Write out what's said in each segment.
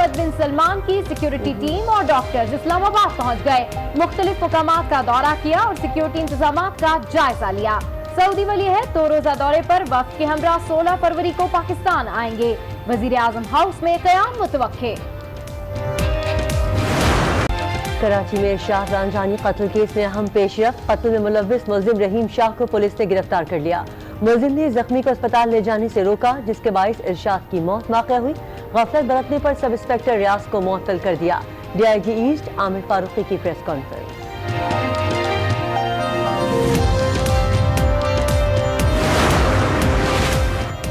मोहम्मद बिन सलमान की security team और doctors Islamabad पहुंच गए। मुख्तलिफ मुकामात का दौरा किया और सिक्योरिटी इंतजाम का जायजा लिया। सऊदी वली है 2 रोजा दौरे पर वफ्द के हमरा 16 फरवरी को पाकिस्तान आएंगे। वजीर आजम हाउस में क़याम मुतवक्के। कराची में इरशाद रांझानी कत्ल केस में अहम पेशरफ। कत्ल में मुलव्विस मुल्जिम रहीम शाह को पुलिस ने गिरफ्तार कर लिया। मुल्जिम ने जख्मी को अस्पताल ले जाने से रोका, जिसके बाइस इरशाद की मौत वाक़या हुई। गफलत बरतने पर सब इंस्पेक्टर रियाज को मुअत्तल कर दिया। DIG ईस्ट आमिर फारूकी की प्रेस कॉन्फ्रेंस।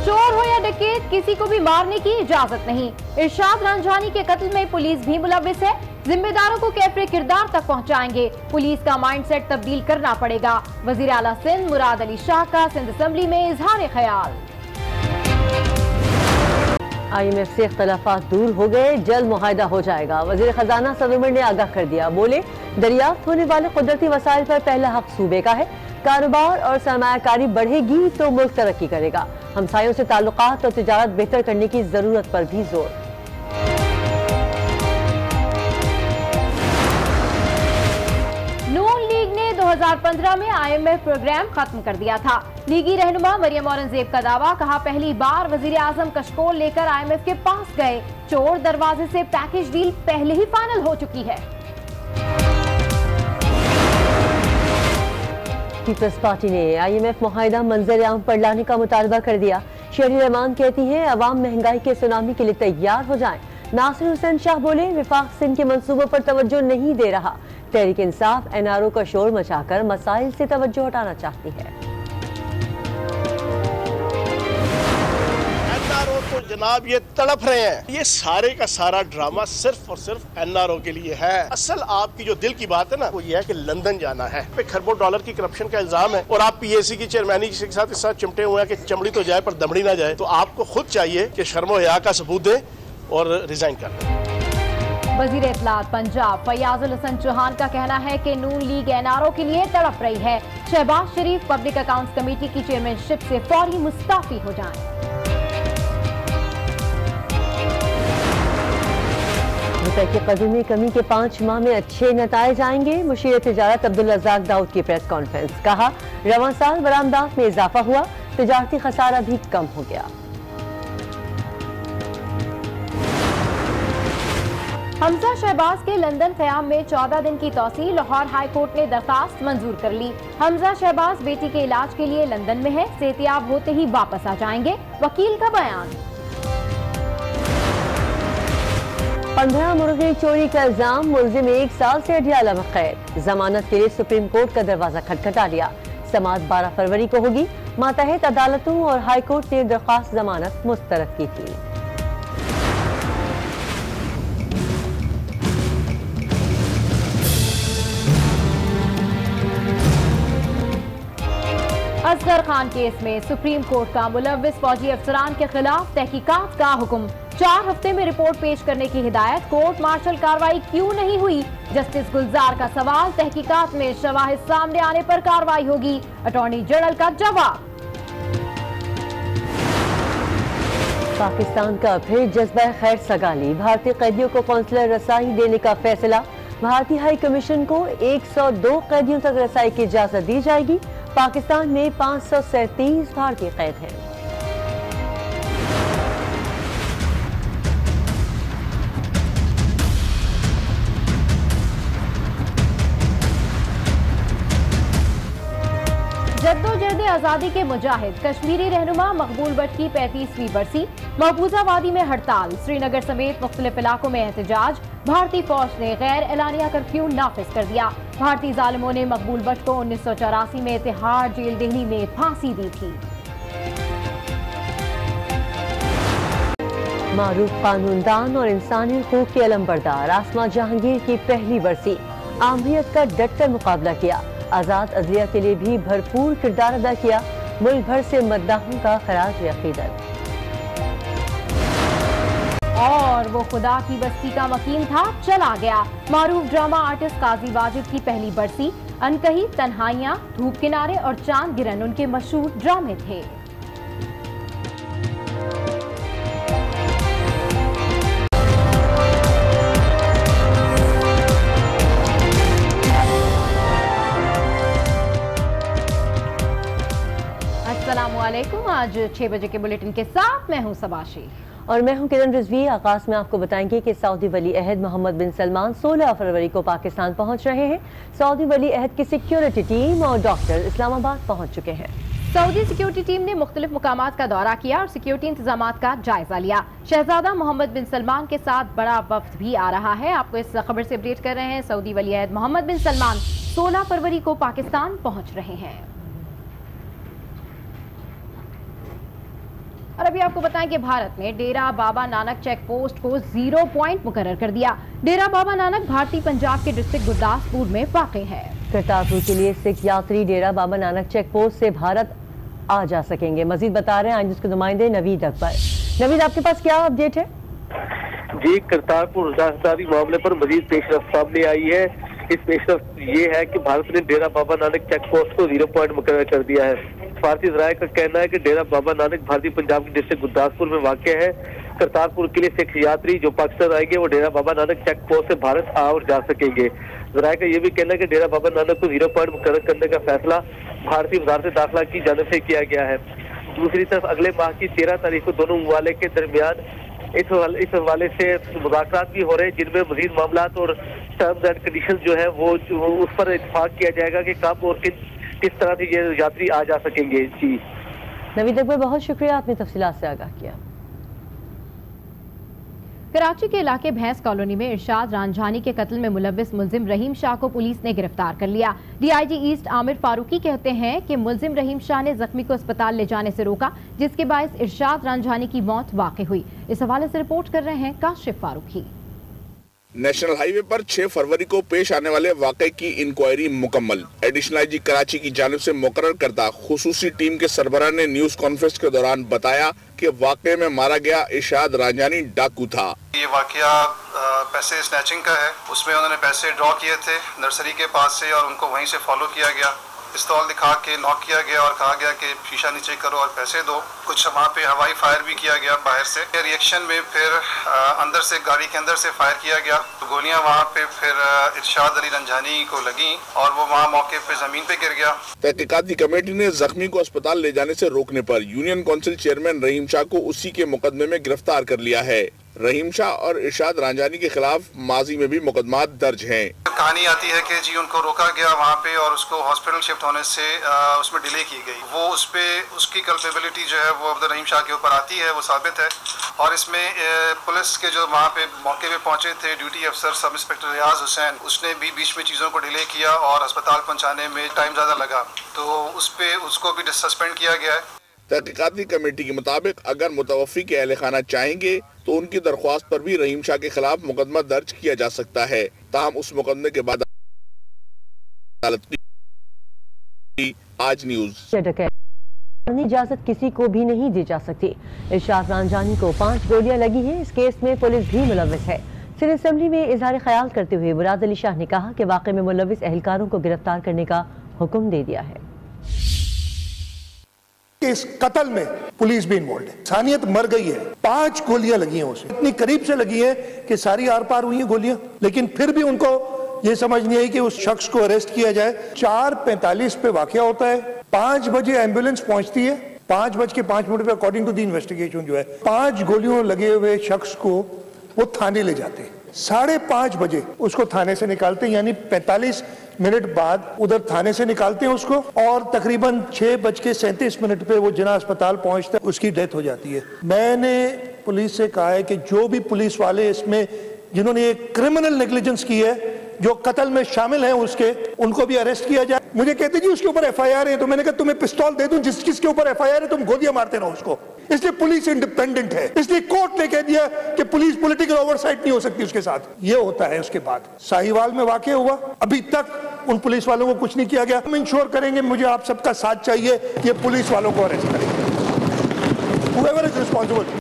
चोर हो या डकैत, किसी को भी मारने की इजाजत नहीं। इरशाद रांझानी के कत्ल में पुलिस भी मुलव्विस है। जिम्मेदारों को कैफरे किरदार तक पहुंचाएंगे। पुलिस का माइंडसेट तब्दील करना पड़ेगा। वजीर आला सिंध मुराद अली शाह का सिंध असेंबली में इजहार ख्याल। IMF से इख्तलाफात दूर हो गए, जल्द मुआहदा हो जाएगा। वजीर खजाना सदर उमर ने आगाह कर दिया। बोले, दरियाफ्त होने वाले कुदरती वसाइल पर पहला हक सूबे का है। कारोबार और सरमायाकारी बढ़ेगी तो मुल्क तरक्की करेगा। हमसायों से ताल्लुकात और तिजारत बेहतर करने की जरूरत पर भी जोर। नून लीग ने 2015 में IMF प्रोग्राम खत्म कर दिया था। लीगी रहनुमा मरियम औरंगजेब का दावा, कहा पहली बार वजीर आजम कशकोल लेकर IMF के पास गए। चोर दरवाजे से पैकेज डील पहले ही फाइनल हो चुकी है। पीपल्स पार्टी ने IMF मुआहदा मंजर आम पर लाने का मुतालबा कर दिया। शहरी रहमान कहती है, अवाम महंगाई के सुनामी के लिए तैयार हो जाएं। नासिर हुसैन शाह बोले, विफाक सिंध के मंसूबों पर तवज्जो नहीं दे रहा। तहरीक इंसाफ NRO का शोर मचाकर मसाइल से तवज्जो हटाना चाहती है। NRO तो जनाब ये तड़प रहे हैं। ये सारे का सारा ड्रामा सिर्फ और सिर्फ NRO के लिए है। असल आपकी जो दिल की बात है ना, वो ये है कि लंदन जाना है। खरबों डॉलर की करप्शन का इल्जाम है और आप PAC की चेयरमैनी के साथ इस साथ चिमटे हुए हैं कि चमड़ी तो जाए पर दमड़ी ना जाए। तो आपको खुद चाहिए कि शर्मो हया का सबूत दें और रिजाइन कर दें। वजीर इत्तलात पंजाब फयाजुल हसन चौहान का कहना है कि नून लीग NRO के लिए तड़प रही है। शहबाज शरीफ पब्लिक अकाउंट्स कमेटी की चेयरमैनशिप से फौरी मुस्ताफी हो जाएं। रुपए के कदर में कमी के 5 माह में अच्छे नताइज आएंगे। मुशीर तिजारत अब्दुल रज़ाक दाऊद की प्रेस कॉन्फ्रेंस। कहा, रवां साल बरामदात में इजाफा हुआ, तिजारती खसारा भी कम हो गया। हमजा शहबाज के लंदन क़याम में 14 दिन की तौसील। लाहौर हाई कोर्ट ने दरखास्त मंजूर कर ली। हमजा शहबाज बेटी के इलाज के लिए लंदन में है, सेहतियाब होते ही वापस आ जाएंगे। वकील का बयान। 15 मुर्गे चोरी का इल्जाम, मुलजिम 1 साल से अडियाला में कैद। जमानत के लिए सुप्रीम कोर्ट का दरवाजा खटखटा लिया। समाअत 12 फरवरी को होगी। मातहत अदालतों और हाई कोर्ट ने दरख्वास्त जमानत मुस्तरद की थी। असगर खान केस में सुप्रीम कोर्ट का मुलव्विस फौजी अफसरान के खिलाफ तहकीकात का हुक्म। 4 हफ्ते में रिपोर्ट पेश करने की हिदायत। कोर्ट मार्शल कार्रवाई क्यों नहीं हुई? जस्टिस गुलजार का सवाल। तहकीकात में शवाहिद सामने आने पर कार्रवाई होगी, अटॉर्नी जनरल का जवाब। पाकिस्तान का फिर जज्बा खैर सगाली। भारतीय कैदियों को कौंसलर रसाई देने का फैसला। भारतीय हाई कमीशन को 102 कैदियों तक रसाई की इजाजत दी जाएगी। पाकिस्तान में 537 भारतीय कैद हैं। जद्दोजहद आज़ादी के मुजाहिद कश्मीरी रहनुमा मकबूल भट्ट की 35वीं बरसी। महबूजा वादी में हड़ताल। श्रीनगर समेत मुख्तलिफ इलाकों में एहतजाज। भारतीय फौज ने गैर एलानिया कर्फ्यू नाफिज कर दिया। भारतीय जालिमों ने मकबूल भट्ट को 1984 में तिहाड़ जेल दिल्ली में फांसी दी थी। मारूफ कानूनदान और इंसानी हुकूक के अलमबरदार आसमा जहांगीर की पहली बरसी। आमरीत का डटकर मुकाबला किया। आजाद अदलिया के लिए भी भरपूर किरदार अदा किया। मुल्क भर से मद्दाहों का खराज अकीदत। और वो खुदा की बस्ती का मकीन था, चला गया। मारूफ ड्रामा आर्टिस्ट काजी वाजिद की पहली बरसी। अनकही, तन्हाइयां, धूप किनारे और चांद गिरन उनके मशहूर ड्रामे थे। अस्सलामुअलैकुम। आज 6 बजे के बुलेटिन के साथ मैं हूं सबाशी और मैं हूं किरण रिजवी। आगाज में आपको बताएंगे कि सऊदी वली अहद मोहम्मद बिन सलमान 16 फरवरी को पाकिस्तान पहुंच रहे हैं। सऊदी वली अहद की सिक्योरिटी टीम और डॉक्टर इस्लामाबाद पहुंच चुके हैं। सऊदी सिक्योरिटी टीम ने मुख्तलिफ मुकामात का दौरा किया और सिक्योरिटी इंतजामात का जायजा लिया। शहजादा मोहम्मद बिन सलमान के साथ बड़ा वफ्द भी आ रहा है। आपको इस खबर से अपडेट कर रहे हैं। सऊदी वली अहद मोहम्मद बिन सलमान 16 फरवरी को पाकिस्तान पहुंच रहे हैं। और अभी आपको बताएं कि भारत ने डेरा बाबा नानक चेक पोस्ट को 0 पॉइंट मुकर्रर कर दिया। डेरा बाबा नानक भारतीय पंजाब के डिस्ट्रिक्ट गुरदासपुर में वाक़ई है। करतारपुर के लिए सिख यात्री डेरा बाबा नानक चेक पोस्ट से भारत आ जा सकेंगे। मजीद बता रहे हैं आईएनएस के नुमाइंदे नवीद अकबर। नवीद, आपके पास क्या अपडेट है? जी, करतारपुर राजधानी मामले पर मजीद पेशरफ सामने आई है। इस पेशरफ ये है कि भारत ने डेरा बाबा नानक चेक पोस्ट को 0 पॉइंट मुकर्रर कर दिया है। भारतीय ज़राए का कहना है कि डेरा बाबा नानक भारतीय पंजाब के डिस्ट्रिक्ट गुरदासपुर में वाक़ है। करतारपुर के लिए सिख यात्री जो पाकिस्तान आएंगे वो डेरा बाबा नानक चेक पोस्ट से भारत आ और जा सकेंगे। ज़राए का यह भी कहना है कि डेरा बाबा नानक को 0 पॉइंट मुकर्रर करने का फैसला भारतीय वज़ारत दाखिला की जानिब से किया गया है। दूसरी तरफ अगले माह की 13 तारीख को दोनों ममालिक के दरमियान इस हवाले से मुज़ाकरात भी हो रहे हैं, जिनमें मज़ीद मामलात और टर्म्स एंड कंडीशन जो है वो उस पर इत्तेफाक किया जाएगा कि कब और किस तरह से ये यात्री आ जा सकेंगे। जी नवीद अकबर, बहुत शुक्रिया, आपने तफसीलात से आगाह किया। कराची के इलाके भैंस कॉलोनी में इरशाद रांझानी के कत्ल में मुलव्विस मुल्जिम रहीम शाह को पुलिस ने गिरफ्तार कर लिया। डीआईजी ईस्ट आमिर फारूकी कहते हैं कि मुल्जिम रहीम शाह ने जख्मी को अस्पताल ले जाने से रोका, जिसके बायस इरशाद रांझानी की मौत वाक़ई हुई। इस हवाले से रिपोर्ट कर रहे हैं काशिफ फारूकी। नेशनल हाईवे पर 6 फरवरी को पेश आने वाले वाक़े की इंक्वायरी मुकम्मल। एडिशनल आईजी कराची की जानिब से मुकर्रर करदा खुसूसी टीम के सरबराह ने न्यूज कॉन्फ्रेंस के दौरान बताया कि वाक़े में मारा गया इरशाद रांझानी डाकू था। ये वाक़या पैसे स्नैचिंग का है। उसमें उन्होंने पैसे ड्रॉ किए थे नर्सरी के पास से और उनको वहीं से फॉलो किया गया। पिस्तौल दिखा के नॉक किया गया और कहा गया कि शीशा नीचे करो और पैसे दो। कुछ वहाँ पे हवाई फायर भी किया गया बाहर से। रिएक्शन में फिर अंदर से गाड़ी के अंदर से फायर किया गया तो गोलियां वहाँ पे फिर इरशाद अली रंझानी को लगी और वो वहाँ मौके पे जमीन पे गिर गया। तहकीकाती कमेटी ने जख्मी को अस्पताल ले जाने से रोकने पर यूनियन काउंसिल चेयरमैन रहीम शाह को उसी के मुकदमे में गिरफ्तार कर लिया है। रहीम शाह और इरशाद रांझानी के खिलाफ माजी में भी मुकदमा दर्ज हैं। कहानी आती है कि जी उनको रोका गया वहाँ पे और उसको हॉस्पिटल शिफ्ट होने से उसमें डिले की गई। वो उस पे उसकी कल्पेबिलिटी जो है वो अब्दुल रहीम शाह के ऊपर आती है, वो साबित है। और इसमें पुलिस के जो वहाँ पे मौके पे पहुंचे थे ड्यूटी अफसर सब इंस्पेक्टर रियाज हुसैन, उसने भी बीच में चीज़ों को डिले किया और अस्पताल पहुँचाने में टाइम ज़्यादा लगा, तो उस पे उसको भी सस्पेंड किया गया है। तहकीकाती कमेटी के मुताबिक अगर मुतवफ़ी के अहल खाना चाहेंगे तो उनकी दरख्वास्त पर भी रहीम शाह के खिलाफ मुकदमा दर्ज किया जा सकता है। ताहम उस मुकदमे के बाद आज न्यूज इजाजत किसी को भी नहीं दी जा सकती। इरशाद रांझानी को 5 गोलियां लगी हैं। इस केस में पुलिस भी मुलव्विस है। सिंध असेंबली में इजहार ख्याल करते हुए मुराद अली शाह ने कहा कि वाक़े में मुलव्विस एहलकारों को गिरफ्तार करने का हुक्म दे दिया है। इस कत्ल में पुलिस भी इन्वॉल्व है। इंसानियत मर गई है। 5 गोलियां लगी हैं उसे, इतनी करीब से लगी हैं कि सारी आर पार हुई हैं गोलियां, लेकिन फिर भी उनको ये समझ नहीं आई कि उस शख्स को अरेस्ट किया जाए। 4:45 पे वाकया होता है। 5 बजे एम्बुलेंस पहुंचती है। 5:05 पे अकॉर्डिंग टू द इन्वेस्टिगेशन जो है 5 गोलियों लगे हुए शख्स को वो थाने ले जाते हैं। 5:30 बजे उसको थाने से निकालते हैं, यानी 45 मिनट बाद उधर थाने से निकालते हैं उसको और तकरीबन 6:37 पे वो जिना अस्पताल पहुंचता है, उसकी डेथ हो जाती है। मैंने पुलिस से कहा है कि जो भी पुलिस वाले इसमें जिन्होंने एक क्रिमिनल नेग्लिजेंस की है, जो कत्ल में शामिल हैं उसके, उनको भी अरेस्ट किया जाए। मुझे कहते जी उसके ऊपर एफआईआर है, तो मैंने कहा तुम्हें पिस्तौल दे दूं, जिसके ऊपर एफआईआर है तुम गोलियां मारते रहो उसको। इसलिए पुलिस इंडिपेंडेंट है, इसलिए कोर्ट ने कह दिया कि पुलिस पॉलिटिकल ओवरसाइट नहीं हो सकती उसके साथ। ये होता है। उसके बाद साहिवाल में वाकया हुआ, अभी तक उन पुलिस वालों को कुछ नहीं किया गया। हम इंश्योर करेंगे, मुझे आप सबका साथ चाहिए, ये पुलिस वालों को अरेस्ट करेंगे। Whoever is responsible।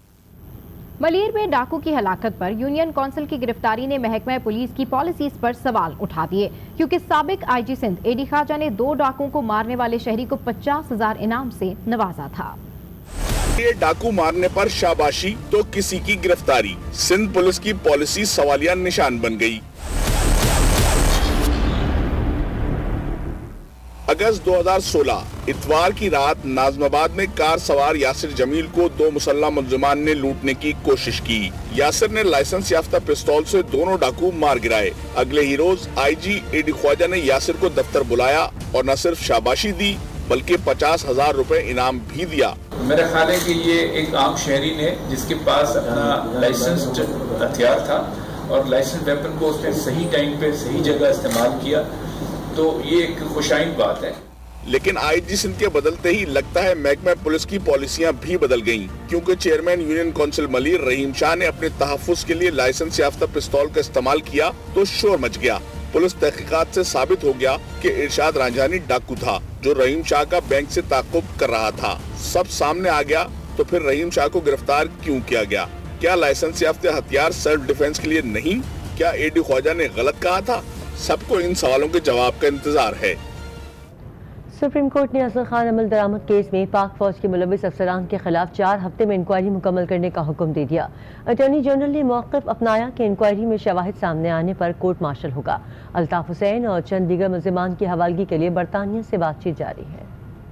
मलीर में डाकू की हलाकत पर यूनियन काउंसिल की गिरफ्तारी ने महकमा पुलिस की पॉलिसीज पर सवाल उठा दिए, क्योंकि साबिक आईजी सिंध एडी ख्वाजा ने 2 डाकुओं को मारने वाले शहरी को 50,000 इनाम से नवाजा था। ये डाकू मारने पर शाबाशी तो किसी की गिरफ्तारी। सिंध पुलिस की पॉलिसी सवालिया निशान बन गई। अगस्त 2016 इतवार की रात नाजमाबाद में कार सवार यासिर जमील को 2 मुसल्लह मुलजिमान ने लूटने की कोशिश की। यासिर ने लाइसेंस याफ्ता पिस्तौल से दोनों डाकू मार गिराए। अगले ही रोज IG AD ख्वाजा ने यासिर को दफ्तर बुलाया और न सिर्फ शाबाशी दी बल्कि 50,000 रुपए इनाम भी दिया। मेरा ख्याल है कि ये एक आम शहरी ने जिसके पास अपना लाइसेंस्ड हथियार था और लाइसेंस वेपन को उसने सही टाइम पे सही जगह इस्तेमाल किया, तो ये एक खुशाइन बात है। लेकिन IG सिंध के बदलते ही लगता है महकमा पुलिस की पॉलिसियां भी बदल गयी, क्योंकि चेयरमैन यूनियन काउंसिल मलिर रहीम शाह ने अपने तहफ्फुज के लिए लाइसेंस याफ्ता पिस्तौल का इस्तेमाल किया तो शोर मच गया। पुलिस तहकीकात से साबित हो गया कि इरशाद रांझानी डाकू था जो रहीम शाह का बैंक से ताक़ुब कर रहा था। सब सामने आ गया तो फिर रहीम शाह को गिरफ्तार क्यों किया गया? क्या लाइसेंस याफ्ता हथियार सेल्फ डिफेंस के लिए नहीं? क्या AD ख्वाजा ने गलत कहा था? सबको इन सवालों के जवाब का इंतजार है। सुप्रीम कोर्ट ने असगर खान अमल दरामद केस में पाक फौज के मुलविस अफसरान के खिलाफ 4 हफ्ते में इंक्वायरी मुकम्मल करने का हुक्म दे दिया। अटॉर्नी जनरल ने मौक़िफ़ अपनाया कि इंक्वायरी में शवाहिद सामने आने पर कोर्ट मार्शल होगा। अल्ताफ हुसैन और चंद दीगर मुल्ज़िमान की हवालगी के लिए बरतानिया से बातचीत जारी है।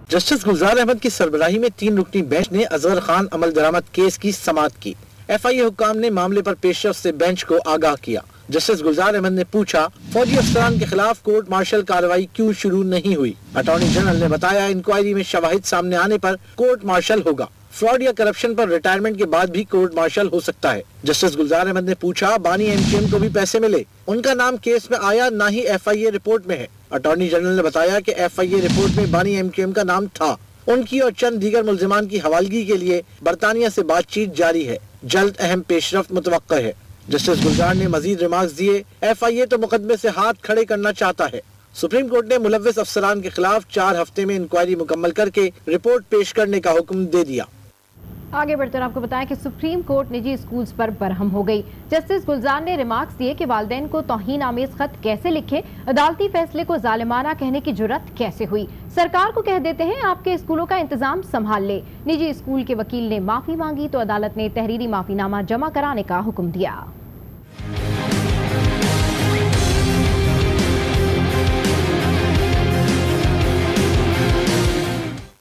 जस्टिस गुलजार अहमद की सरबराही में 3 रुकनी बेंच ने असगर खान अमल दरामद केस की समाअत की। FIA हुक्काम ने मामले पर पेशरफ्त से बेंच को आगाह किया। जस्टिस गुलजार अहमद ने पूछा, फौजी अफसरान के खिलाफ कोर्ट मार्शल कार्रवाई क्यों शुरू नहीं हुई? अटॉर्नी जनरल ने बताया, इंक्वायरी में शवाहिद सामने आने पर कोर्ट मार्शल होगा। फ्रॉड या करप्शन पर रिटायरमेंट के बाद भी कोर्ट मार्शल हो सकता है। जस्टिस गुलजार अहमद ने पूछा, बानी MKM को भी पैसे मिले? उनका नाम केस में आया, ना ही FIA रिपोर्ट में है। अटॉर्नी जनरल ने बताया कि FIA रिपोर्ट में बानी MKM का नाम था। उनकी और चंद दीगर मुल्जिमान की हवालगी के लिए बरतानिया से बातचीत जारी है। जल्द अहम पेशरफ्त मुतवक्का है। जस्टिस गुलजार ने मजीद रिमार्क्स दिए, FIA तो मुकदमे से हाथ खड़े करना चाहता है। सुप्रीम कोर्ट ने मुलव्विस अफसरान के खिलाफ 4 हफ्ते में इंक्वायरी मुकम्मल करके रिपोर्ट पेश करने का हुक्म दे दिया। आगे बढ़कर आपको बताएं कि सुप्रीम कोर्ट निजी स्कूल्स पर बरहम हो गई। जस्टिस गुलजार ने रिमार्क्स दिए कि वालिदैन को तौहीन आमेज खत कैसे लिखे, अदालती फैसले को जालिमाना कहने की जुर्रत कैसे हुई। सरकार को कह देते हैं आपके स्कूलों का इंतजाम संभाल ले। निजी स्कूल के वकील ने माफी मांगी तो अदालत ने तहरीरी माफीनामा जमा कराने का हुक्म दिया।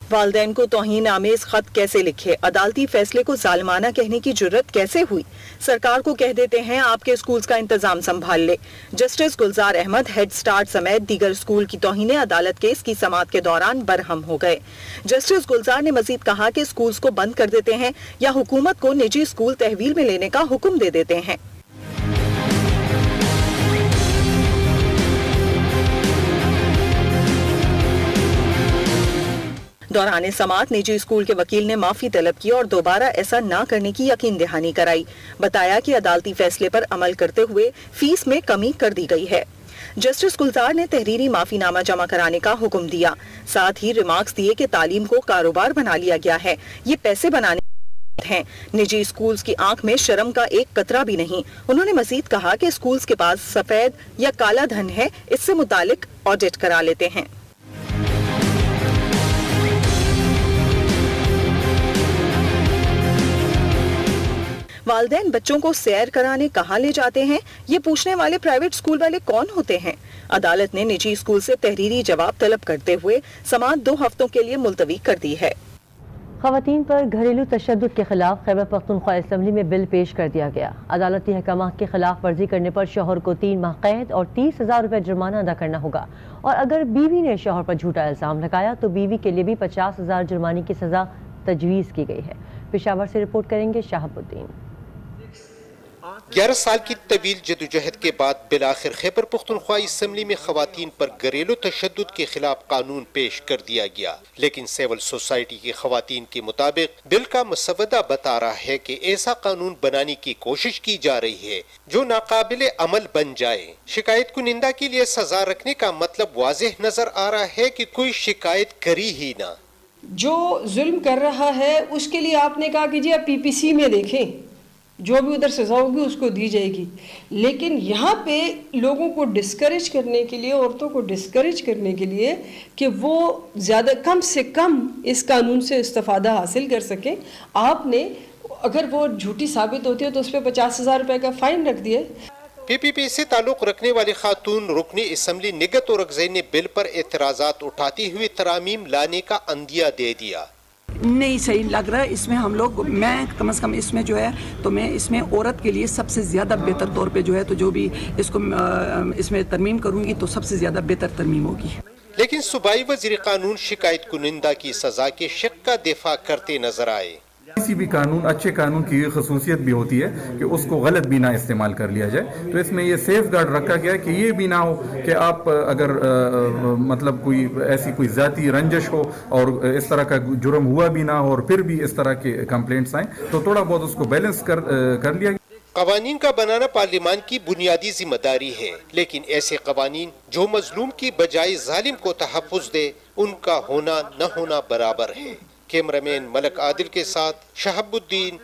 वालिदैन को तौहीन आमेज खत कैसे लिखे, अदालती फैसले को जालिमाना कहने की जुर्रत कैसे हुई। सरकार को कह देते हैं आपके स्कूल्स का इंतजाम संभाल ले। जस्टिस गुलजार अहमद हेड स्टार्ट समेत दीगर स्कूल की तौहीन अदालत केस की समाअत के दौरान बरहम हो गए। जस्टिस गुलजार ने मजीद कहा कि स्कूल्स को बंद कर देते हैं या हुकूमत को निजी स्कूल तहवील में लेने का हुक्म दे देते हैं। दौरान समाअत निजी स्कूल के वकील ने माफी तलब की और दोबारा ऐसा न करने की यकीन दहानी कराई। बताया कि अदालती फैसले पर अमल करते हुए फीस में कमी कर दी गई है। जस्टिस गुलजार ने तहरीरी माफीनामा जमा कराने का हुक्म दिया। साथ ही रिमार्क्स दिए कि तालीम को कारोबार बना लिया गया है, ये पैसे बनाने हैं। निजी स्कूल्स की आंख में शर्म का एक कतरा भी नहीं। उन्होंने मजीद कहा कि स्कूल्स के पास सफेद या काला धन है, इससे मुतालिक ऑडिट करा लेते हैं। वालिदैन बच्चों को सैर कराने कहाँ ले जाते हैं, ये पूछने वाले प्राइवेट स्कूल वाले कौन होते हैं। अदालत ने निजी स्कूल से तहरीरी जवाब तलब करते हुए समाअत 2 हफ्तों के लिए मुलतवी कर दी है। ख़वातीन पर घरेलू तशद्दुद के खिलाफ खैबर पख्तूनख्वा असम्बली में बिल पेश कर दिया गया। अदालती अहकामात की खिलाफ वर्जी करने पर शौहर को 3 माह कैद और 30,000 रुपये जुर्माना अदा करना होगा और अगर बीवी ने शौहर पर झूठा इल्जाम लगाया तो बीवी के लिए भी 50,000 जुर्माने की सजा तजवीज़ की गई है। पेशावर से रिपोर्ट करेंगे शाहबुद्दीन। 11 साल की तवील जदोजहद के बाद बिलाखिर खैबर पख्तूनख्वा असम्बली में खवातीन पर घरेलू तशद्दुद के खिलाफ कानून पेश कर दिया गया, लेकिन सिविल सोसाइटी की खवातीन के मुताबिक बिल का मसवदा बता रहा है कि ऐसा कानून बनाने की कोशिश की जा रही है जो नाकाबिले अमल बन जाए। शिकायत कुनिंदा के लिए सजा रखने का मतलब वाज़ेह नजर आ रहा है कि कोई शिकायत करी ही ना। जो जुल्म कर रहा है उसके लिए आपने कहा कि जी आप PPC में देखें, जो भी उधर सजा होगी उसको दी जाएगी। लेकिन यहाँ पे लोगों को डिस्करेज करने के लिए, औरतों को डिस्करेज करने के लिए कि वो ज़्यादा कम से कम इस कानून से इस्तेफादा हासिल कर सकें, आपने अगर वो झूठी साबित होती है तो उस पर 50,000 रुपये का फ़ाइन रख दिए। PPP से ताल्लुक रखने वाली खातून रुकने असम्बली निगत और अगज़ई ने बिल पर एतराज़ात उठाती हुए तरामीम लाने का अंदिया दे दिया। नहीं सही लग रहा है इसमें हम लोग, मैं कम से कम इसमें जो है तो मैं इसमें औरत के लिए सबसे ज़्यादा बेहतर तौर पे जो है तो जो भी इसको इसमें तरमीम करूँगी तो सबसे ज़्यादा बेहतर तरमीम होगी। लेकिन सूबाई वज़ीर कानून शिकायत कुनिंदा की सजा के शक का दिफा करते नजर आए। किसी भी कानून, अच्छे कानून की खसूसियत भी होती है कि उसको गलत भी ना इस्तेमाल कर लिया जाए। तो इसमें ये सेफ गार्ड रखा गया है कि ये भी ना हो कि आप अगर मतलब कोई ऐसी कोई जाती रंजिश हो और इस तरह का जुर्म हुआ भी ना हो और फिर भी इस तरह के कंप्लेंट्स आए, तो थोड़ा बहुत उसको बैलेंस कर लिया गया। कवानीन का बनाना पार्लियामान की बुनियादी जिम्मेदारी है, लेकिन ऐसे कवानीन जो मजलूम की बजाय जालिम को तहफ़्फ़ुज़ दे, उनका होना न होना बराबर है। कैमरामैन मलक आदिल के साथ शहाबुद्दीन,